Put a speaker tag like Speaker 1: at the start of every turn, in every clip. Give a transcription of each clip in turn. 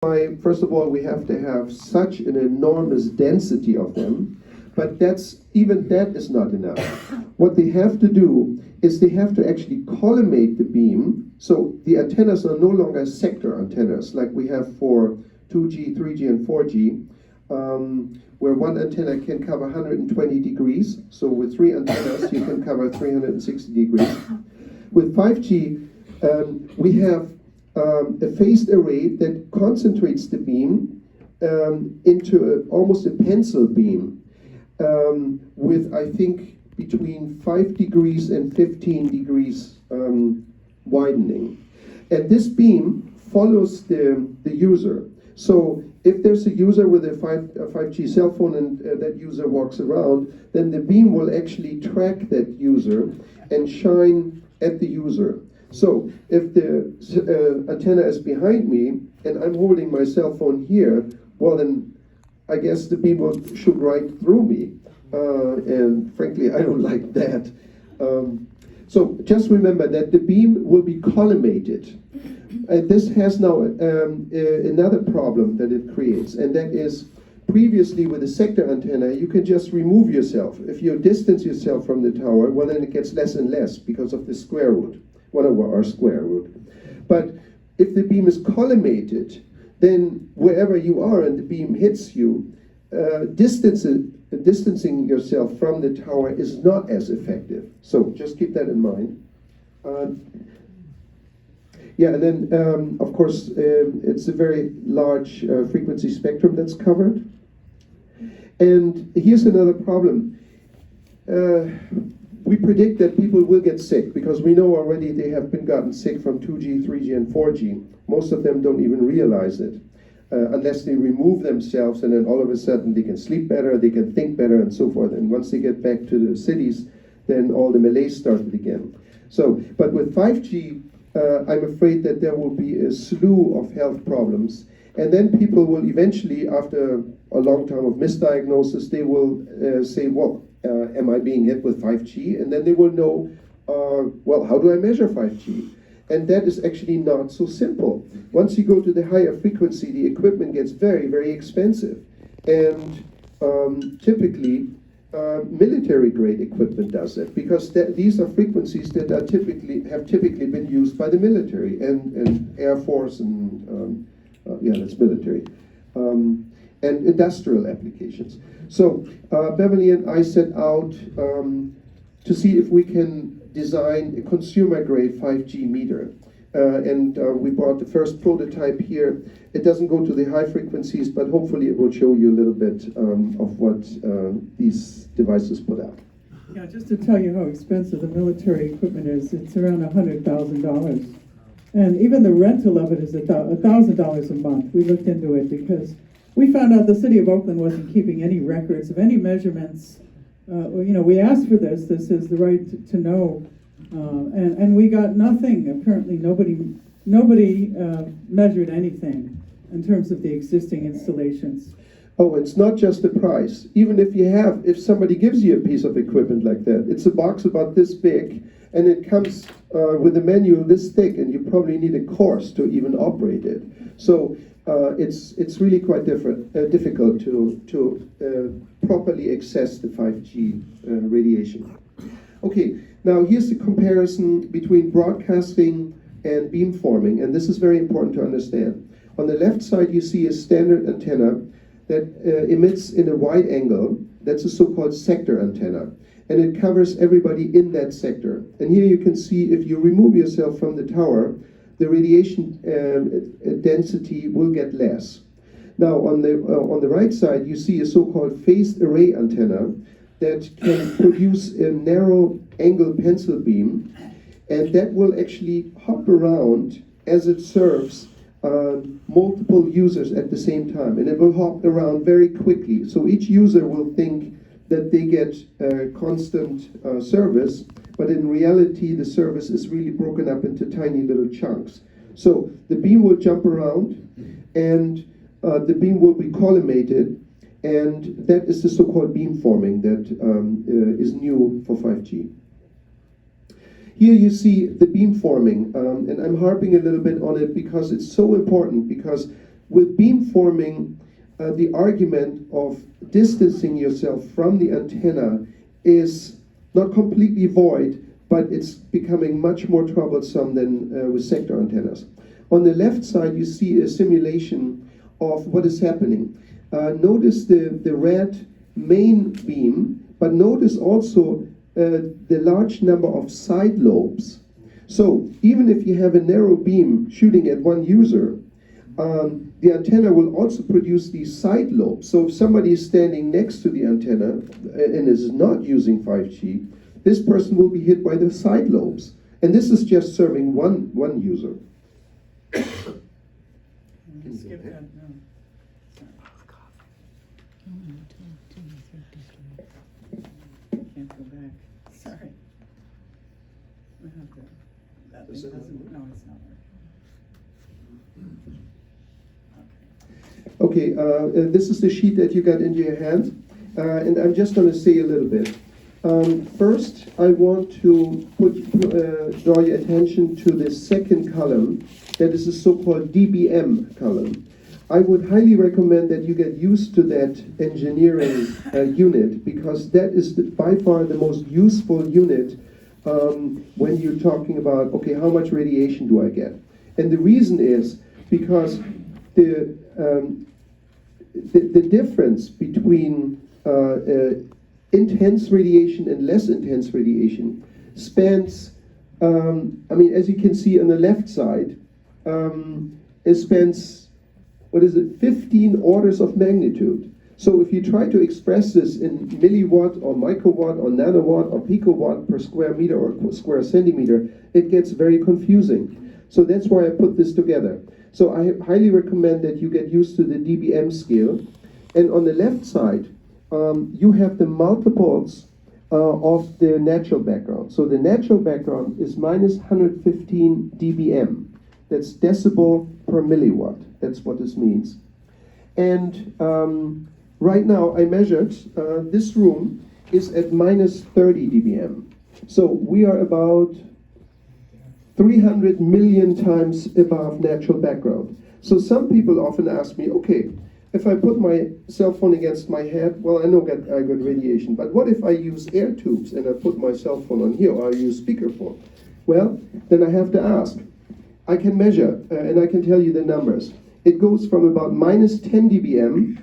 Speaker 1: why, first of all, we have to have such an enormous density of them, but even that is not enough. What they have to do is they have to actually collimate the beam, so the antennas are no longer sector antennas like we have for 2G, 3G, and 4G, where one antenna can cover 120 degrees, so with 3 antennas you can cover 360 degrees. With 5G, we have a phased array that concentrates the beam into almost a pencil beam with, I think, between 5 degrees and 15 degrees widening. And this beam follows the user. So if there's a user with a 5G cell phone and that user walks around, then the beam will actually track that user and shine at the user. So if the antenna is behind me and I'm holding my cell phone here, well then I guess the beam will shoot right through me. And frankly, I don't like that. So just remember that the beam will be collimated. And this has now another problem that it creates, and that is previously with a sector antenna, you can just remove yourself. If you distance yourself from the tower, well then it gets less and less because of the square root, 1 over r square root. But if the beam is collimated, then wherever you are and the beam hits you, distancing yourself from the tower is not as effective. So just keep that in mind. Yeah, and then of course it's a very large frequency spectrum that's covered. And here's another problem. We predict that people will get sick because we know already they have been gotten sick from 2G, 3G, and 4G. Most of them don't even realize it unless they remove themselves, and then all of a sudden they can sleep better, they can think better, and so forth. And once they get back to the cities, then all the malaise started again. So, but with 5G, I'm afraid that there will be a slew of health problems. And then people will eventually, after a long time of misdiagnosis, they will say, well, am I being hit with 5G? And then they will know, well, how do I measure 5G? And that is actually not so simple. Once you go to the higher frequency, the equipment gets very, very expensive. And typically, military-grade equipment does it because these are frequencies that are typically been used by the military and Air Force and yeah, that's military, and industrial applications. So Beverly and I set out to see if we can design a consumer-grade 5G meter. And we brought the first prototype here. It doesn't go to the high frequencies, but hopefully it will show you a little bit of what these devices put out.
Speaker 2: Yeah, just to tell you how expensive the military equipment is, it's around $100,000. And even the rental of it is $1,000 a month. We looked into it because we found out the city of Oakland wasn't keeping any records of any measurements. You know, we asked for this. This is the right to know. And we got nothing. Apparently nobody measured anything in terms of the existing installations.
Speaker 1: Oh, it's not just the price. Even if somebody gives you a piece of equipment like that, it's a box about this big, and it comes with a manual this thick, and you probably need a course to even operate it. So it's really quite difficult to properly access the 5G radiation. Okay, now here's the comparison between broadcasting and beamforming, and this is very important to understand. On the left side, you see a standard antenna that emits in a wide angle. That's a so-called sector antenna, and it covers everybody in that sector. And here you can see if you remove yourself from the tower, the radiation density will get less. Now on the right side, you see a so-called phased array antenna that can produce a narrow angle pencil beam, and that will actually hop around as it serves multiple users at the same time, and it will hop around very quickly. So each user will think that they get constant service, but in reality the service is really broken up into tiny little chunks. So the beam will jump around, and the beam will be collimated, and that is the so-called beamforming that is new for 5G. Here you see the beamforming, and I'm harping a little bit on it because it's so important, because with beamforming, the argument of distancing yourself from the antenna is not completely void, but it's becoming much more troublesome than with sector antennas. On the left side, you see a simulation of what is happening. Notice the red main beam, but notice also the large number of side lobes. So even if you have a narrow beam shooting at one user, the antenna will also produce these side lobes. So if somebody is standing next to the antenna and is not using 5G, this person will be hit by the side lobes. And this is just serving one user.
Speaker 2: Skip that, no. Can't go back, sorry. We have to, that thing doesn't, no, it's not working.
Speaker 1: Okay, this is the sheet that you got into your hand, and I'm just going to say a little bit. First, I want to draw your attention to the second column, that is the so-called DBM column. I would highly recommend that you get used to that engineering unit, because that is by far the most useful unit when you're talking about, okay, how much radiation do I get? And the reason is because the difference between intense radiation and less intense radiation spans, I mean, as you can see on the left side, it spans, 15 orders of magnitude. So if you try to express this in milliwatt or microwatt or nanowatt or picowatt per square meter or square centimeter, it gets very confusing. So that's why I put this together. So I highly recommend that you get used to the DBM scale. And on the left side, you have the multiples of the natural background. So the natural background is minus 115 dBm. That's decibel per milliwatt. That's what this means. And right now I measured, this room is at minus 30 dBm. So we are about 300 million times above natural background. So some people often ask me, okay, if I put my cell phone against my head, well, I know I got radiation, but what if I use air tubes and I put my cell phone on here, or I use speakerphone? Well, then I have to ask. I can measure, and I can tell you the numbers. It goes from about minus 10 dBm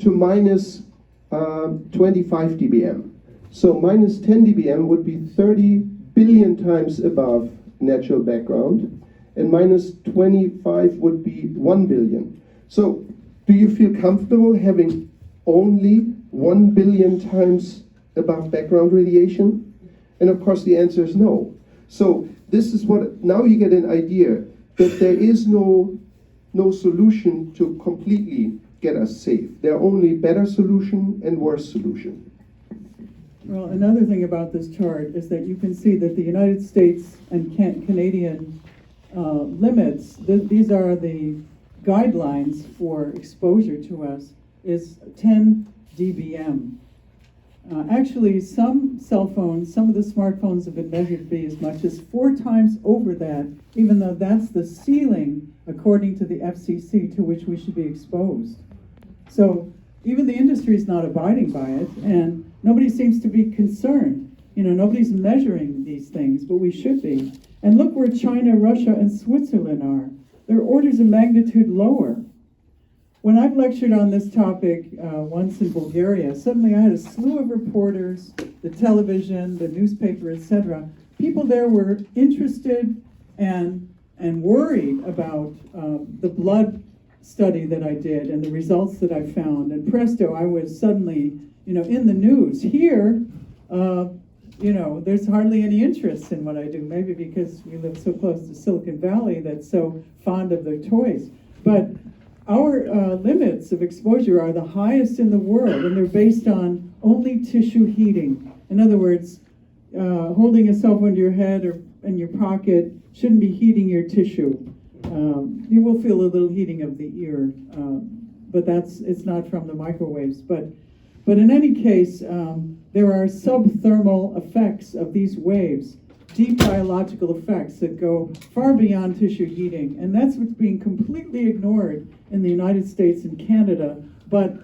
Speaker 1: to minus 25 dBm. So minus 10 dBm would be 30 billion times above natural background, and minus 25 would be 1 billion. So do you feel comfortable having only 1 billion times above background radiation? And of course the answer is no. So this is what, now you get an idea that there is no solution to completely get us safe. There are only better solution and worse solution.
Speaker 2: Well, another thing about this chart is that you can see that the United States and Canadian limits, these are the guidelines for exposure to us, is 10 dBm. Actually, some cell phones, some of the smartphones have been measured to be as much as 4 times over that, even though that's the ceiling, according to the FCC, to which we should be exposed. So even the industry is not abiding by it, and nobody seems to be concerned. You know, nobody's measuring these things, but we should be. And look where China, Russia, and Switzerland are. They're orders of magnitude lower. When I've lectured on this topic once in Bulgaria, suddenly I had a slew of reporters, the television, the newspaper, etc. People there were interested and worried about the blood study that I did and the results that I found. And presto, I was suddenly, you know, in the news. Here, you know, there's hardly any interest in what I do, maybe because we live so close to Silicon Valley that's so fond of their toys. But our limits of exposure are the highest in the world, and they're based on only tissue heating. In other words, holding a cell phone to your head or in your pocket shouldn't be heating your tissue. You will feel a little heating of the ear, but it's not from the microwaves. But in any case, there are subthermal effects of these waves. deep biological effects that go far beyond tissue heating. And that's what's being completely ignored in the United States and Canada. But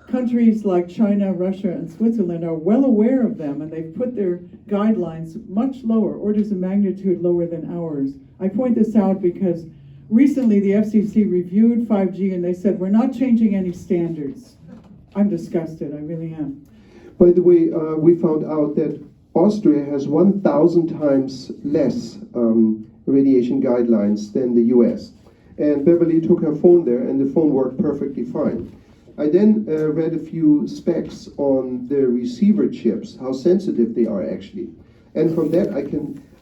Speaker 2: countries like China, Russia, and Switzerland are well aware of them, and they've put their guidelines much lower, orders of magnitude lower than ours. I point this out because recently the FCC reviewed 5G and they said, we're not changing any standards. I'm disgusted, I really am.
Speaker 1: By the way, we found out that Austria has 1,000 times less radiation guidelines than the US. And Beverly took her phone there and the phone worked perfectly fine. I then read a few specs on the receiver chips, how sensitive they are actually. And from that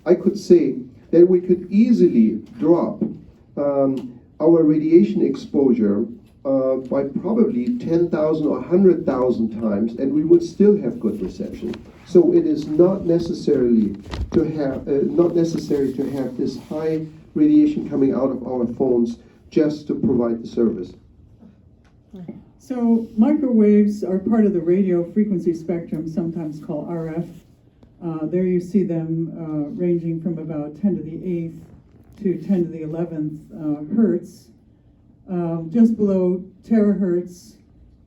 Speaker 1: I could say that we could easily drop our radiation exposure by probably 10,000 or 100,000 times, and we would still have good reception. So it is not necessary to have this high radiation coming out of our phones just to provide the service.
Speaker 2: So microwaves are part of the radio frequency spectrum, sometimes called RF. There you see them ranging from about 10 to the 8th to 10 to the 11th hertz. Just below terahertz,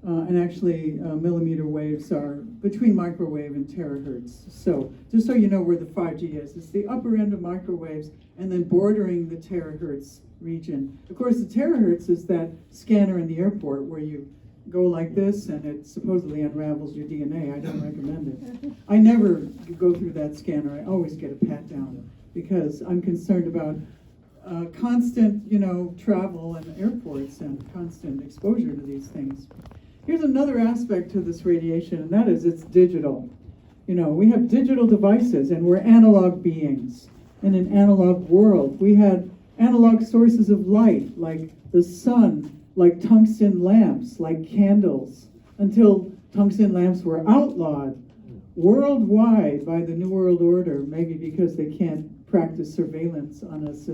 Speaker 2: and actually millimeter waves are between microwave and terahertz. So just so you know where the 5G is, it's the upper end of microwaves and then bordering the terahertz region. Of course, the terahertz is that scanner in the airport where you go like this and it supposedly unravels your DNA. I don't recommend it. I never go through that scanner. I always get a pat down because I'm concerned about constant, travel in airports and constant exposure to these things. Here's another aspect to this radiation, and that is it's digital. We have digital devices, and we're analog beings in an analog world. We had analog sources of light, like the sun, like tungsten lamps, like candles, until tungsten lamps were outlawed worldwide by the New World Order, maybe because they can't practice surveillance on us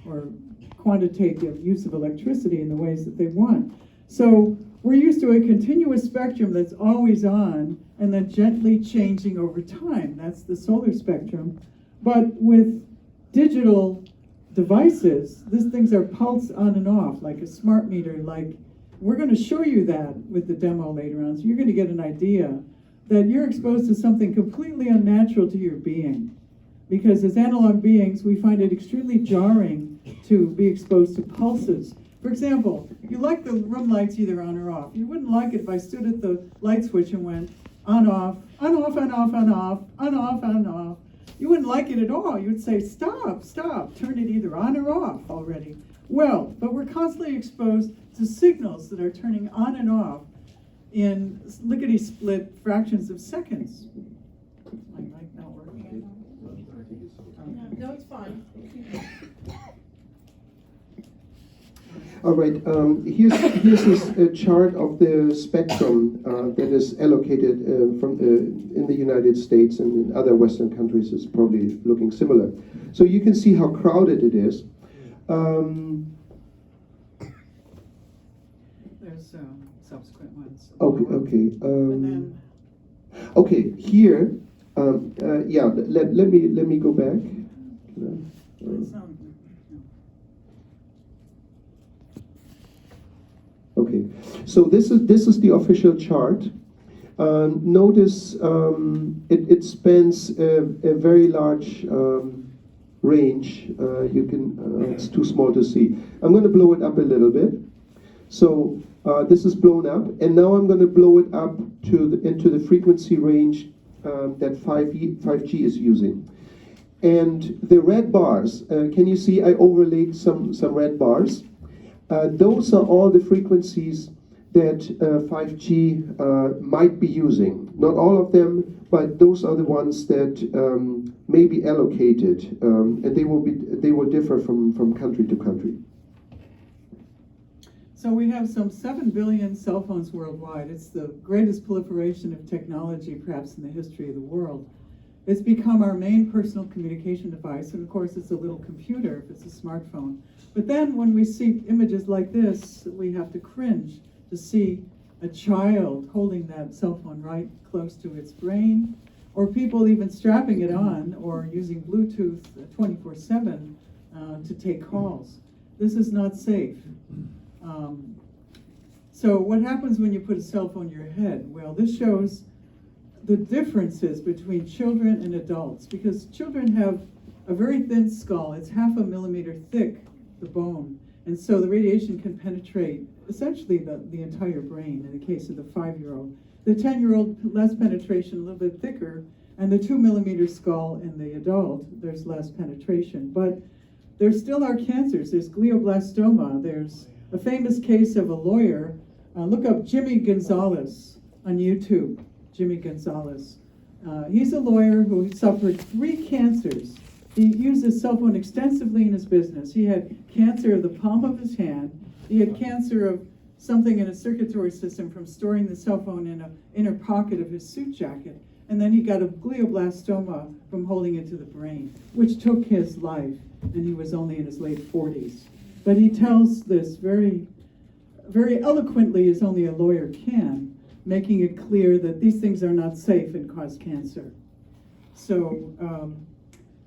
Speaker 2: or quantitative use of electricity in the ways that they want. So we're used to a continuous spectrum that's always on and then gently changing over time. That's the solar spectrum. But with digital devices, these things are pulsed on and off, like a smart meter. Like, we're going to show you that with the demo later on, so you're going to get an idea that you're exposed to something completely unnatural to your being. Because as analog beings, we find it extremely jarring to be exposed to pulses. For example, you like the room lights either on or off. You wouldn't like it if I stood at the light switch and went on, off, on, off, on, off, on, off, on, off, on, off. You wouldn't like it at all. You would say, stop, stop, turn it either on or off already. Well, but we're constantly exposed to signals that are turning on and off in lickety-split fractions of seconds. My mic not working?
Speaker 3: No, it's fine.
Speaker 1: All right, here's this chart of the spectrum that is allocated in the United States and in other Western countries is probably looking similar. So you can see how crowded it is.
Speaker 2: There's subsequent ones.
Speaker 1: Okay.
Speaker 2: And then,
Speaker 1: Okay, here, yeah. Let me go back. Okay, so this is the official chart. Notice it spans a very large range. You can it's too small to see. I'm going to blow it up a little bit. So this is blown up, and now I'm going to blow it up into the frequency range that 5G is using. And the red bars, can you see I overlaid some red bars? Those are all the frequencies that 5G might be using. Not all of them, but those are the ones that may be allocated, and they will differ from country to country.
Speaker 2: So we have some 7 billion cell phones worldwide. It's the greatest proliferation of technology perhaps in the history of the world. It's become our main personal communication device, and of course it's a little computer if it's a smartphone. But then when we see images like this, we have to cringe to see a child holding that cell phone right close to its brain, or people even strapping it on or using Bluetooth 24/7 to take calls. This is not safe. So what happens when you put a cell phone in your head? Well, this shows the differences between children and adults, because children have a very thin skull. It's 0.5 millimeter thick, the bone, and so the radiation can penetrate essentially the entire brain in the case of the 5-year-old. The 10-year-old, less penetration, a little bit thicker, and the 2 millimeter skull in the adult, there's less penetration. But there still are cancers. There's glioblastoma. There's a famous case of a lawyer. Look up Jimmy Gonzalez on YouTube. Jimmy Gonzalez. He's a lawyer who suffered 3 cancers. He used his cell phone extensively in his business. He had cancer of the palm of his hand. He had cancer of something in his circulatory system from storing the cell phone in an inner pocket of his suit jacket. And then he got a glioblastoma from holding it to the brain, which took his life, and he was only in his late 40s. But he tells this very, very eloquently, as only a lawyer can, making it clear that these things are not safe and cause cancer. So,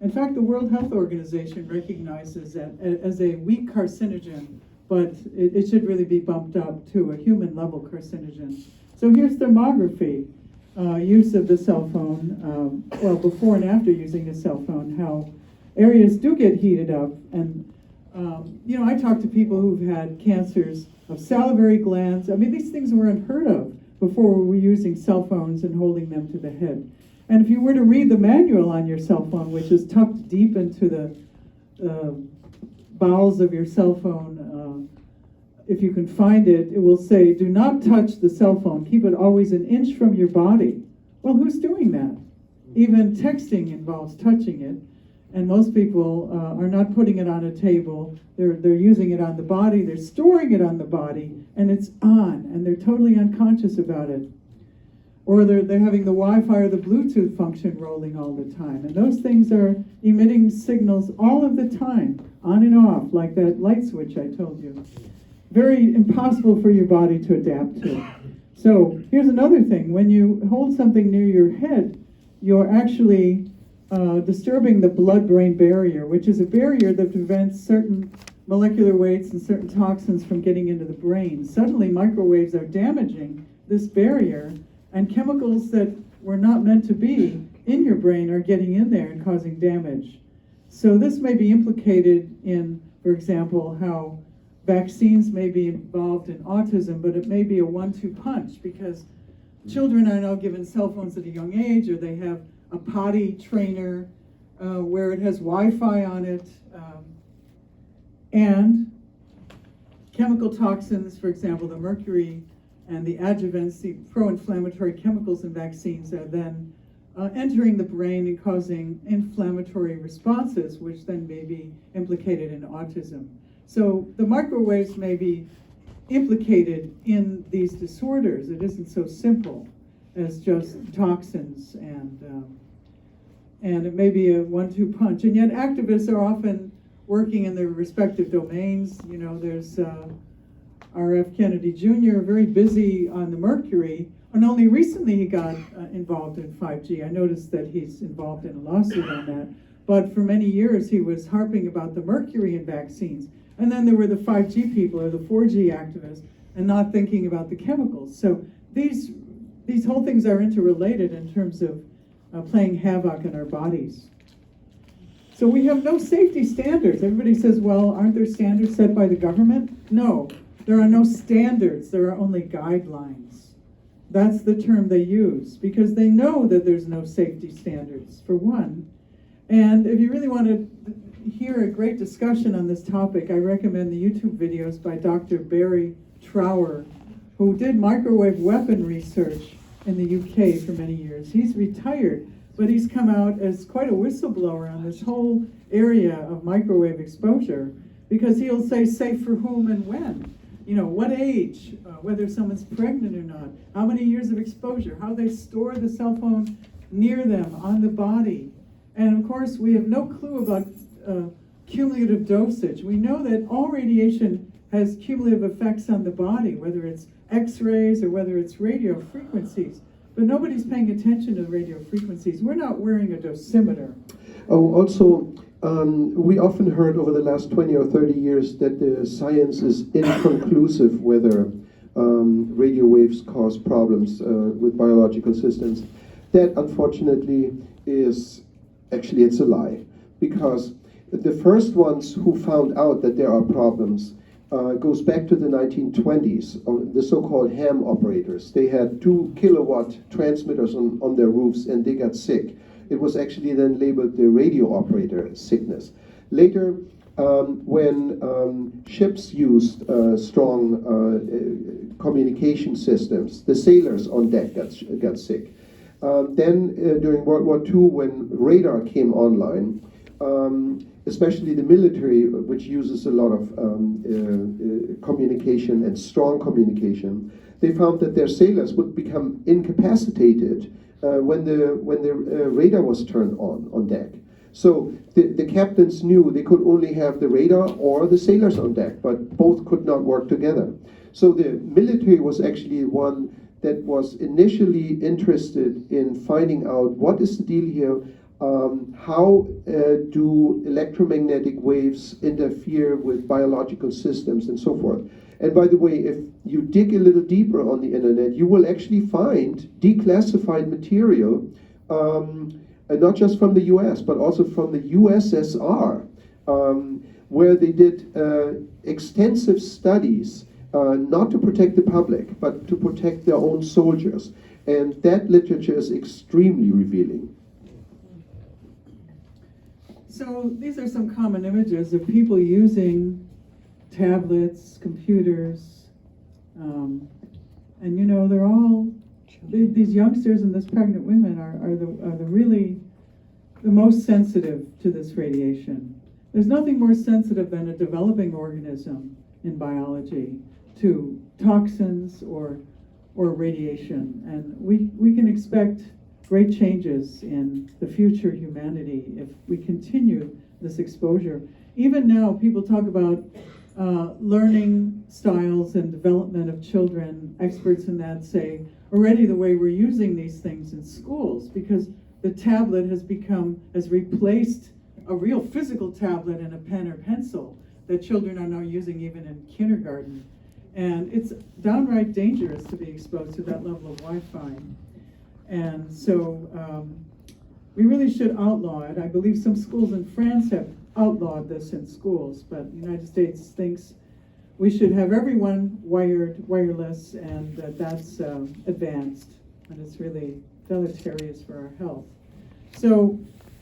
Speaker 2: in fact, the World Health Organization recognizes that as a weak carcinogen, but it should really be bumped up to a human level carcinogen. So here's thermography, use of the cell phone, well, before and after using a cell phone, how areas do get heated up. And, you know, I talk to people who've had cancers of salivary glands. I mean, these things were unheard of before we were using cell phones and holding them to the head. And if you were to read the manual on your cell phone, which is tucked deep into the bowels of your cell phone, if you can find it, it will say, do not touch the cell phone. Keep it always an inch from your body. Well, who's doing that? Even texting involves touching it. And most people are not putting it on a table. They're using it on the body. They're storing it on the body, and it's on, and they're totally unconscious about it. Or they're having the Wi-Fi or the Bluetooth function rolling all the time. And those things are emitting signals all of the time, on and off, like that light switch I told you. Very impossible for your body to adapt to. So here's another thing. When you hold something near your head, you're actually disturbing the blood-brain barrier, which is a barrier that prevents certain molecular weights and certain toxins from getting into the brain. Suddenly, microwaves are damaging this barrier, and chemicals that were not meant to be in your brain are getting in there and causing damage. So this may be implicated in, for example, how vaccines may be involved in autism, but it may be a 1-2 punch, because children are now given cell phones at a young age, or they have a potty trainer where it has Wi-Fi on it, and chemical toxins, for example, the mercury and the adjuvants, the pro-inflammatory chemicals in vaccines are then entering the brain and causing inflammatory responses, which then may be implicated in autism. So the microwaves may be implicated in these disorders. It isn't so simple as just toxins, and it may be a 1-2 punch. And yet activists are often working in their respective domains. You know, there's R.F. Kennedy Jr., very busy on the mercury, and only recently he got involved in 5G. I noticed that he's involved in a lawsuit on that. But for many years he was harping about the mercury in vaccines. And then there were the 5G people, or the 4G activists, and not thinking about the chemicals. So these whole things are interrelated in terms of playing havoc in our bodies. So we have no safety standards. Everybody says, well, aren't there standards set by the government? No, there are no standards. There are only guidelines. That's the term they use, because they know that there's no safety standards, for one. And if you really want to hear a great discussion on this topic, I recommend the YouTube videos by Dr. Barry Trower, who did microwave weapon research in the UK for many years. He's retired, but he's come out as quite a whistleblower on this whole area of microwave exposure, because he'll say safe for whom and when. You know, what age, whether someone's pregnant or not, how many years of exposure, how they store the cell phone near them on the body. And of course, we have no clue about cumulative dosage. We know that all radiation has cumulative effects on the body, whether it's X-rays or whether it's radio frequencies. but nobody's paying attention to the radio frequencies. We're not wearing a dosimeter.
Speaker 1: Oh, also, we often heard over the last 20 or 30 years that the science is inconclusive whether radio waves cause problems with biological systems. That, unfortunately, is actually, it's a lie. Because the first ones who found out that there are problems goes back to the 1920s, the so-called ham operators. They had 2 kilowatt transmitters on their roofs and they got sick. It was actually then labeled the radio operator sickness. Later, when ships used strong communication systems, the sailors on deck got sick. Then during World War II, when radar came online, especially the military, which uses a lot of communication and strong communication, they found that their sailors would become incapacitated when the radar was turned on deck. So the captains knew they could only have the radar or the sailors on deck, but both could not work together. So the military was actually one that was initially interested in finding out what is the deal here. How do electromagnetic waves interfere with biological systems and so forth? And by the way, if you dig a little deeper on the internet, you will actually find declassified material, not just from the US, but also from the USSR, where they did extensive studies, not to protect the public, but to protect their own soldiers. And that literature is extremely revealing.
Speaker 2: So these are some common images of people using tablets, computers, and you know, they're all, these youngsters and these pregnant women are the really the most sensitive to this radiation. There's nothing more sensitive than a developing organism in biology to toxins or radiation, and we can expect great changes in the future humanity if we continue this exposure. Even now, people talk about learning styles and development of children. Experts in that say already the way we're using these things in schools, because the tablet has replaced a real physical tablet and a pen or pencil that children are now using even in kindergarten. And it's downright dangerous to be exposed to that level of Wi-Fi. And so we really should outlaw it. I believe some schools in France have outlawed this in schools, but the United States thinks we should have everyone wireless, and that's advanced, and it's really deleterious for our health. So